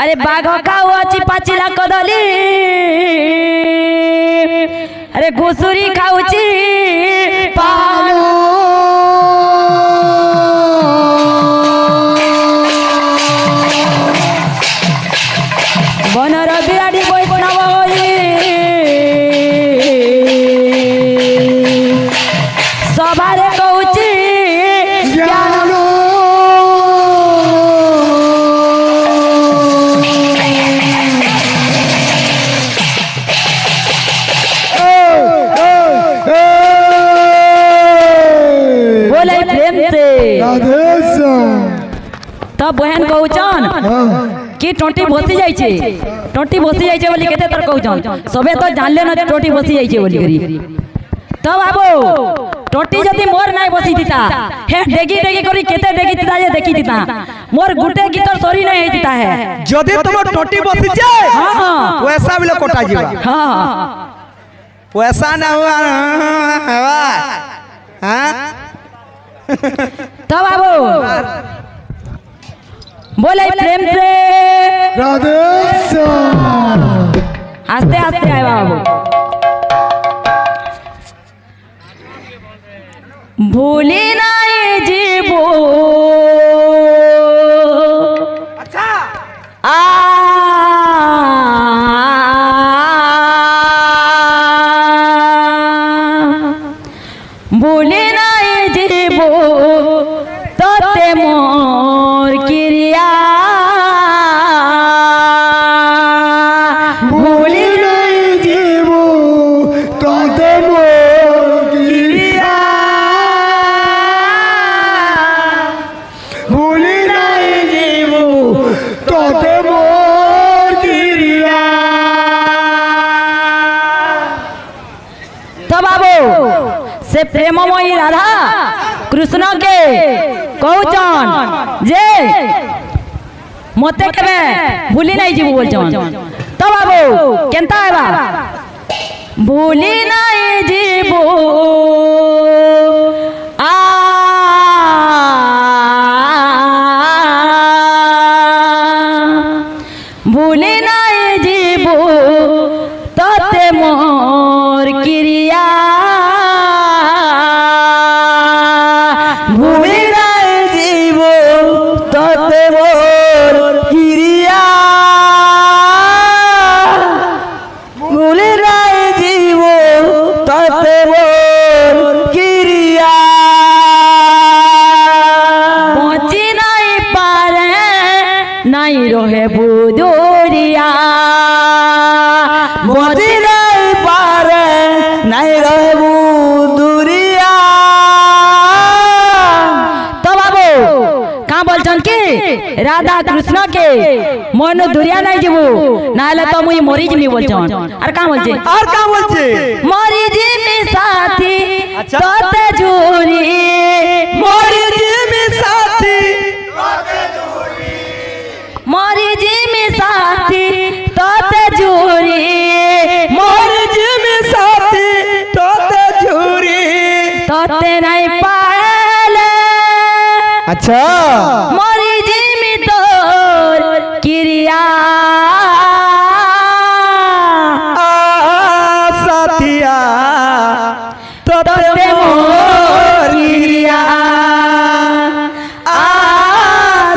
अरे बाघ खाऊ अच्छी पाचिला कदली अरे घुसुरी खाऊची पालू बनर बिराड़ी वैष्णव सभारे कहूची तब बहन कहूचन कि टोटी भसी जाइछे टोटी भसी जाइछे बोली केते तर कहूचन सबे तो जानले न टोटी भसी जाइछे बोली करी तब बाबू टोटी जदी मोर नाही बसी दिता हे डेगी डेगी करी केते डेगी दिता जे देखि दिता मोर गुटे गीतर सरी नहीं हेतिता है जदी तुम टोटी बसी जाए हां वैसा भी कोटा जीवा हां वैसा ना हुआ हां तब बाबू बोले प्रेम से राधे हंसते हंसते आए बाबू भूली नहीं जीवो अच्छा भूली नहीं जीवो तोते मोर क्रिया भूली नहीं जीवो तोते मोर क्रिया भूली नहीं जीवो तोते मोर क्रिया तो बाबू से प्रेममयी राधा कृष्ण के कहचन जे मते केबे भूली नहीं जीवो बोलचन तो बाबू केनता आबा भूली नहीं जीवो आ भूली नहीं जीवो तोते मोर क्रिया भूली नहीं जीवो तोते मोर क्रिया भूली नहीं जीवो तोते मोर क्रिया पहुंची नहीं पारे नहीं रहे बुदुरिया पहुंची नहीं पारे नहीं रहे बुदुरिया तो बाबू कहाँ बोलचन की राधा कृष्ण के मन दुरिया नहीं जीवू ना तो मुई मरी जिमी बोलचन और कहाँ बोलचे मरी जिमी साथी तोते झूरी मरी जिमी साथी मरी जिमी साथी तोते झूरी मरी जिमी साथी तोते झूरी तोते नहीं पाएले अच्छा मरी जिमी तोर क्रिया साथिया तोते मोर क्रिया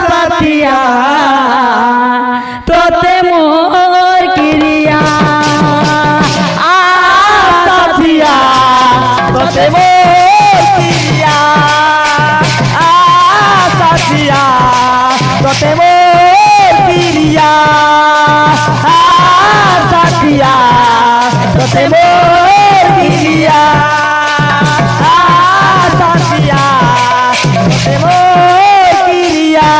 साथिया तोते मोर क्रिया साथिया तोते मोर क्रिया साथिया तोते मोर क्रिया साथिया तोते मोर क्रिया साथिया तोते मोर क्रिया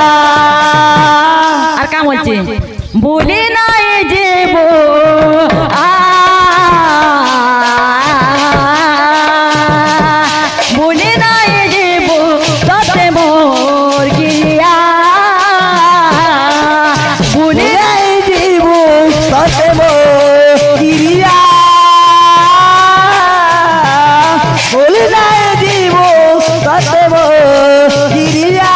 और का बोलছে भूली नहीं जीवो भूली नहीं जीवो तोते मोर क्रिया भूली नहीं जीवो तोते मोर क्रिया भूली नहीं जीवो तोते मोर क्रिया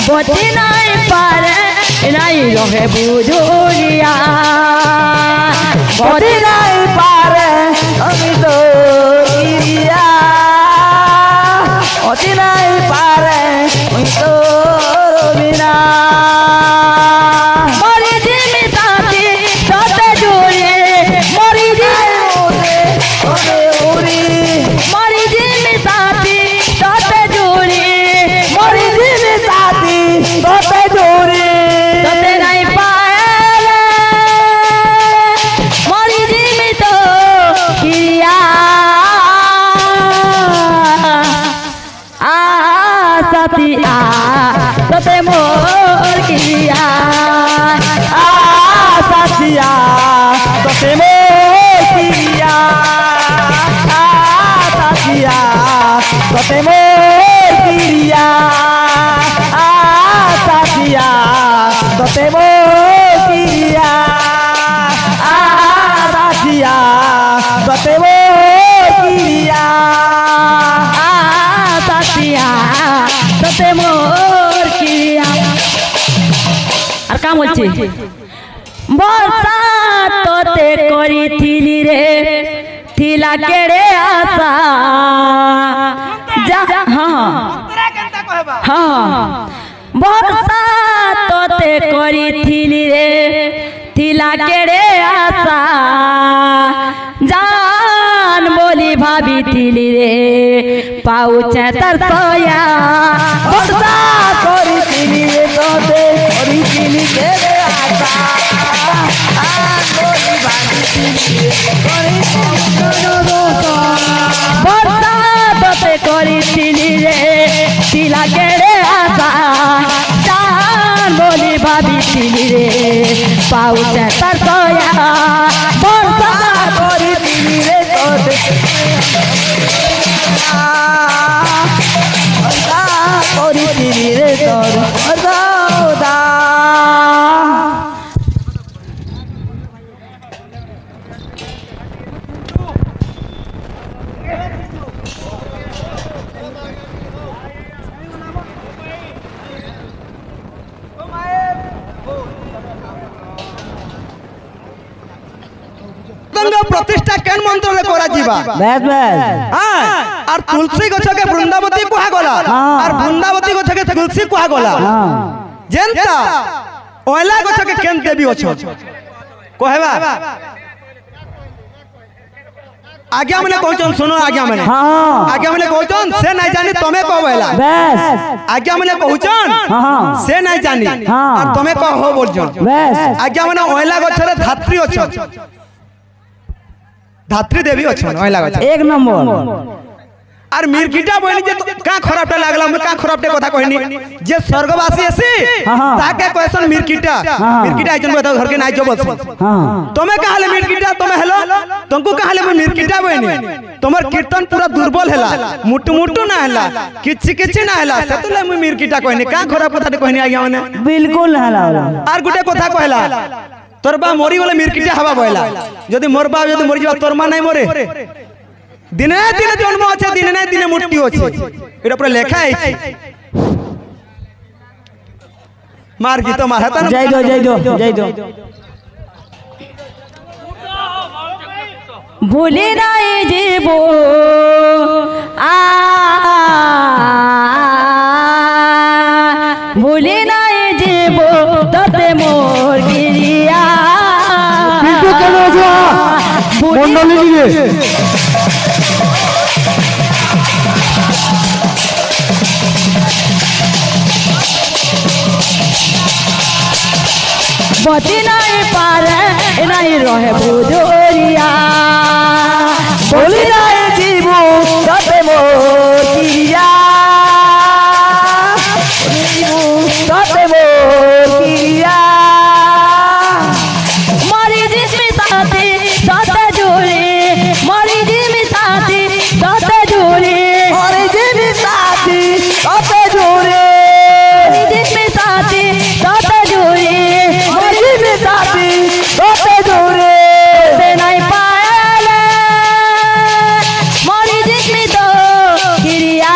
बची नहीं নাই রহে বুঝুরিয়া বদি নাই পারে আমি তো ইয়া অতি নাই পারে আমি তো বিনা মরি জিমি তাতি সতে জুড়ে মরি জিমি উড়ি মরি জিমি তাতি সতে জুড়ে মরি জিমি তাতি সতে জুড়ে সতে নাই পারে মরি জিমি তো কিয়া সাথিয়া সতে মোর কিয়া সাথিয়া সতে মোর কিয়া সাথিয়া সতে মোর কিয়া সাথিয়া সতে মোর কিয়া সাথিয়া সতে মোর কিয়া সাথিয়া সতে মোর কিয়া আর কাম হচ্ছে বর্ষা তোতে করিথিলি রে থিলা কেড়ে আসা যা হ্যাঁ বর্ষা তোতে করিথিলি রে থিলা কেড়ে আসা জান বলি ভাবিথিলি রে পাউছে তার সয়া বর্ষা করিথিলি রে তোতে করিথিলি কেড়ে আসা বর্ষা তোতে করিথিলি রে থিলা কেড়ে আসা জান বলি ভাবিথিলি রে পাউছে তার সয়া বর্ষা করিথিলি রে তোতে করিথিলি রে তোর সৌদা प्रतिष्ठा केन मंत्र रे करा जीवा बस बस हां और तुलसी गछ के वृंदावती कुहा गला और वृंदावती गछ के तुलसी कुहा गला जेंता ओला गछ के केन देवी अछ कहबा आज्ञा मने कहचन सुनो आज्ञा मने हां आज्ञा मने कहचन से नहीं जानी तमे कहबेला बस आज्ञा मने कहचन हां से नहीं जानी और तमे कहो बोलजन बस आज्ञा मने ओला गछ रे धात्री अछ धात्री देवी अछन ओला गछ एक नंबर আর মিরকিটা বইনি যে কা খরাপটা লাগলা আমি কা খরাপটা কথা কইনি যে স্বর্গবাসী আছে তাকে কয়সন মিরকিটা মিরকিটা আইজন কথা ঘর के নাই जो বলছ তুমি কাহলে মিরকিটা তুমি হেলো तुमको কাহলে মিরকিটা বইনি তোমার কীর্তন পুরা দুর্বল হেলা মুটু মুটু না হেলা কিছি কিছি না হেলা সেতুলে আমি মিরকিটা কইনি কা খরাপ কথা কইনি আজ্ঞা মানে बिल्कुल हला আর গুটে কথা কইলা তোর বা মরি গলে মিরকিটা হবা বইলা যদি মোর বা যদি মরি যাবা তোর মা নাই মরে দিনে দিনে জন্ম আছে দিনে নাই দিনে মৃত্যু আছে এটা পুরো লেখা আছে মার গীত মার হাতা जय दो जय दो जय दो ভুলি নাই জীব ভুলি নাই জীব ততে মোর গিরিয়া মন্ডলী দিকে বতি নাই পারে নাই রহে বুঝুরিয়া বলি নাই জীব ততে মোর গিরিয়া ততে মোর গিরিয়া মরি জিমি সাথী ততে জুড়ি মরি জিমি সাথী ততে জুড়ি মরি জিমি সাথী ততে জুড়ি মরি জিমি সাথী ততে জুড়ি মরি জিমি সাথী ততে জুড়ি সে নাই পায়লে মরি জিমি তো গিরিয়া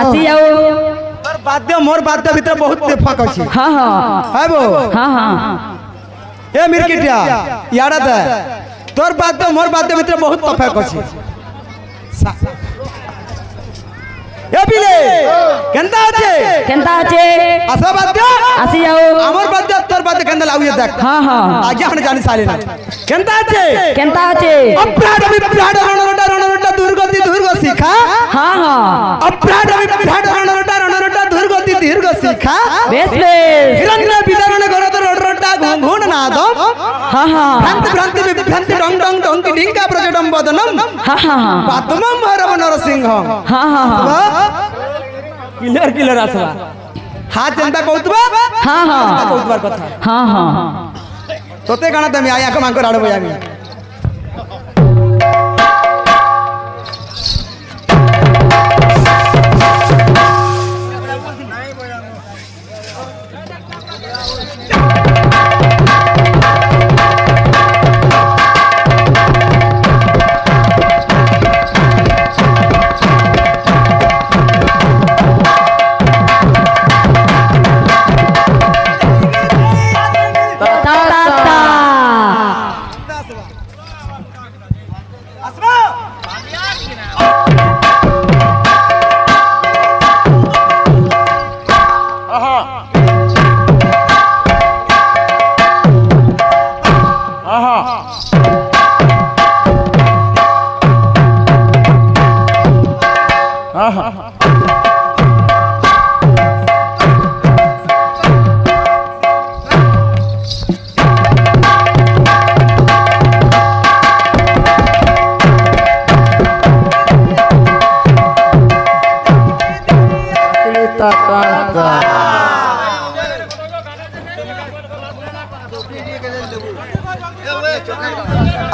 आसी जाओ तोर बाद्य मोर बाद्य भीतर बहुत फक अछि हाँ हाँ है बो हाँ हाँ ए मिरकिटिया याड़ा दे तोर बाद्य मोर बाद्य भीतर बहुत फक अछि ए बिले केनता আছে আসা বাদ্য आसी जाओ আমার বাদ্য তোর বাদ্য কেনতা লাগুয়ে দেখ हाँ हाँ আগে আমরা জানি সালি না কেনতা আছে অপ্রাড বিপ্রাড রণরটা দুর্গতি দুর্গ শিখা हाँ हाँ অপ্রাড বিপ্রাড রণরটা দুর্গতি দীর্ঘ শিখা बेस बेस হিরণ্য বিদারণ করত রণরটা ঘুণ নাদ हाँ हाँ ভ্রান্তি ভ্রান্তি বিভ্রান্তি ডং ডং ডঙ্কি ডিঙ্কা প্রজডম বদনম हाँ हाँ পাতমম ভৈরব নরসিংহ हाँ हाँ ক্লিয়ার ক্লিয়ার আসবা হাত জনতা কৌতবা हाँ हाँ কৌতবার কথা हाँ हाँ তোতে গানা তুমি আয়া কমাঙ্ক রাড় বয়ামি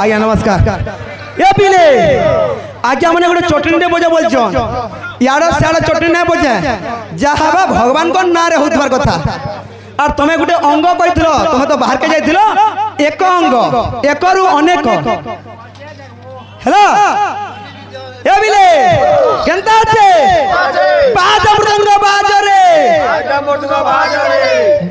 आज्ञा नमस्कार ए पिले आज्ञा मने गोटे चटनी बजे बोलछन यार सारा चटनी ना बजे जहाबा भगवान को ना रे होतबार कथा और तमे गोटे अंग कहितलो तमे तो बाहर के जाइतलो एक अंग एकरु अनेक हेलो ए पिले केनता আছে बाज मृदंग बाजरे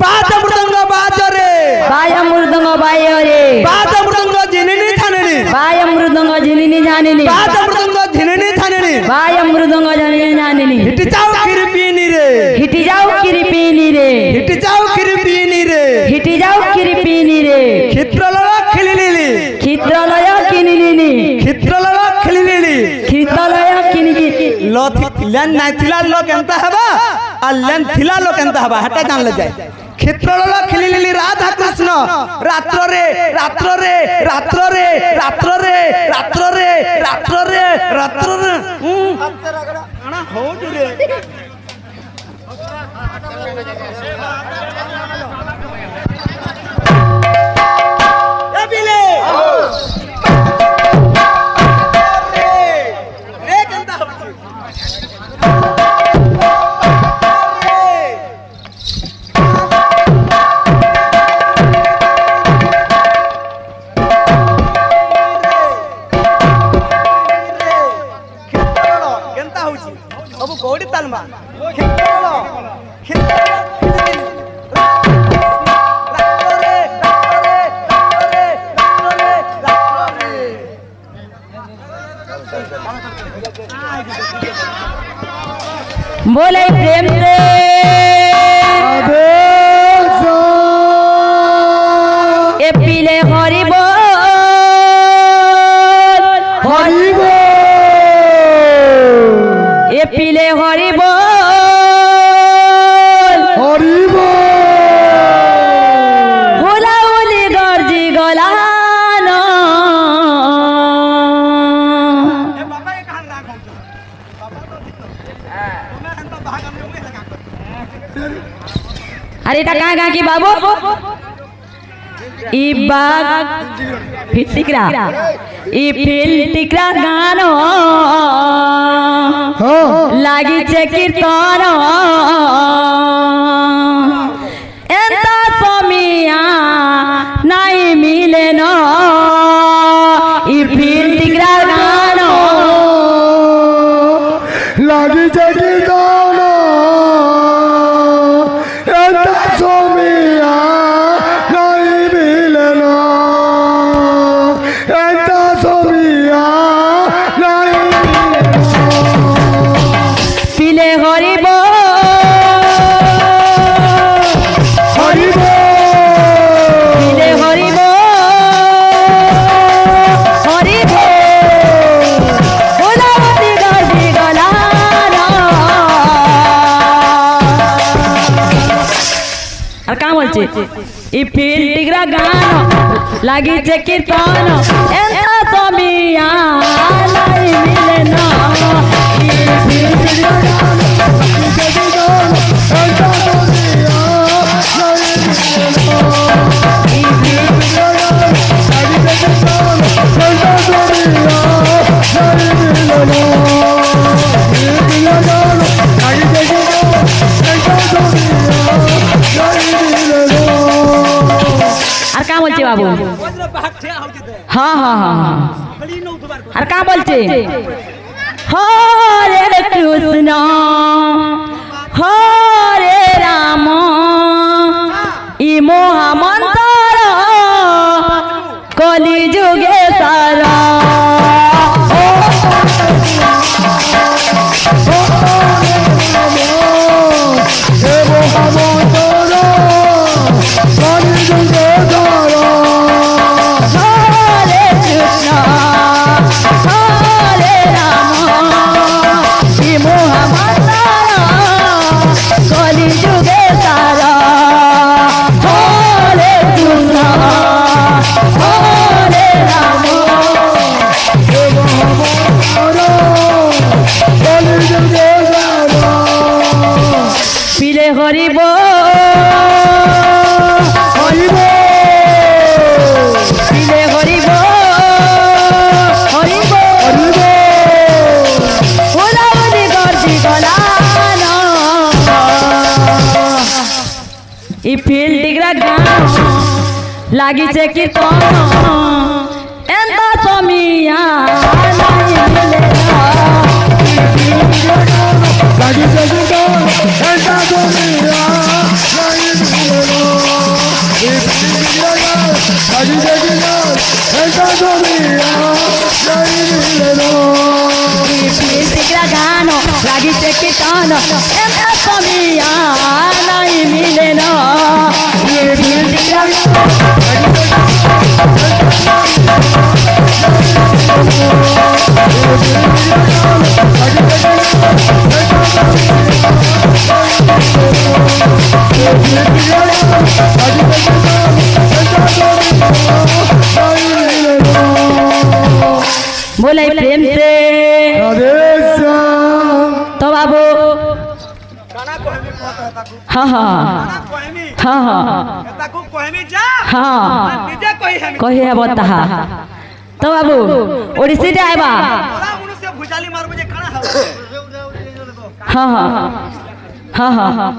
बाज मृदंग बाजरे बाय मृदंग बायरे बाज मृदंग जिनिनी थानेनी बाय मृदंग जिनिनी जानिनी बाज मृदंग जिनिनी थानेनी बाय मृदंग जिनिनी जानिनी हिटी जाओ किरपीनी रे हिटी जाओ किरिपिनी रे हिटी जाओ किरपीनी रे हिटी जाओ किरिपिनी रे ক্ষিত্রলয় খিলিলিলি ক্ষিত্রলয় কিনিলিনি ক্ষিত্রলয় খিলিলিলি ক্ষিত্রলয় কিনিলি লেন নাই থিলা লোক কেনতা হবা আর লেন থিলা লোক কেনতা হবা হেটা জানলে যায় ক্ষিত্রলয় খিলিলিলি রাধা কৃষ্ণ রাত্রে রাত্রে রাত্রে রাত্রে রাত্রে রাত্রে রাত্রে আনা হউজু রে এ বিলে রে কেনতা হচ্ছে ସବୁ କୋଉଠି ତାଲମା बोले प्रेम से ए पीले हरि बोल हरि बोल ए पीले हरि बोल हरि बोल होला ओली गर्जी गलान बाबा के कहां राख होछ बाबा तो तुम्हें हम तो भाग हम में लगा अरे এটা कहाँ कहाँ की बाबू ई बाग फिटिकरा ई फिटिकरा गानो लागी छे कीर्तन एंता समिया नहीं मिले न ई फिटिकरा गानो लागी जगी दाना एंता सोमिया नहीं मिलना एंता सोमिया नहीं पिले हरिब हरिब पिले हरिब हरिब गोलावती गजी गलाना আর কা বলছে ই ফিল টিগরা গান লাগিছে কীর্তন এন্তা সমিয়া নাই মিলে না ই ফিল টিগরা গান जगी दाना एंता सोमिया नहीं मिलना ই ফিল আর কা বলছে বাবু হ্যাঁ হ্যাঁ হ্যাঁ আর কা বলছে হরে কৃষ্ণ হরে রাম ই মহামন্তর কলি যুগে সারা হরে কৃষ্ণ হরে রাম ই মহামন্তর কলি যুগে সারা হরে কৃষ্ণ হরে রাম পিলে হরিব হরিব পিলে হরিব হরিব গোলাবলি গর্জি গলান ই ফিল টিগরা গান লাগিছে কীর্তন এন্তা সমিয়া নাই মিলে না जगी जगी दाना एंता सोमिया नहीं मिलना जगी जगी दाना एंता सोमिया नहीं मिलना ফিল টিগরা গান লাগিছে কীর্তন এন্তা সমিয়া নাই মিলে না ই ফিল টিগরা बोले प्रेम से तो बाबू हाँ हाँ हाँ हाँ हाँ कही है बता तो बाबू ओडिसी डे आइबा हाँ हाँ हाँ हाँ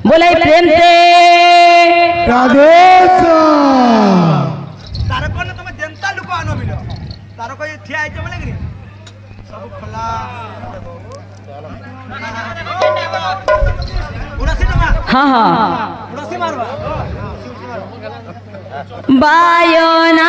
बोले प्रेम से हाँ हाँ बायोना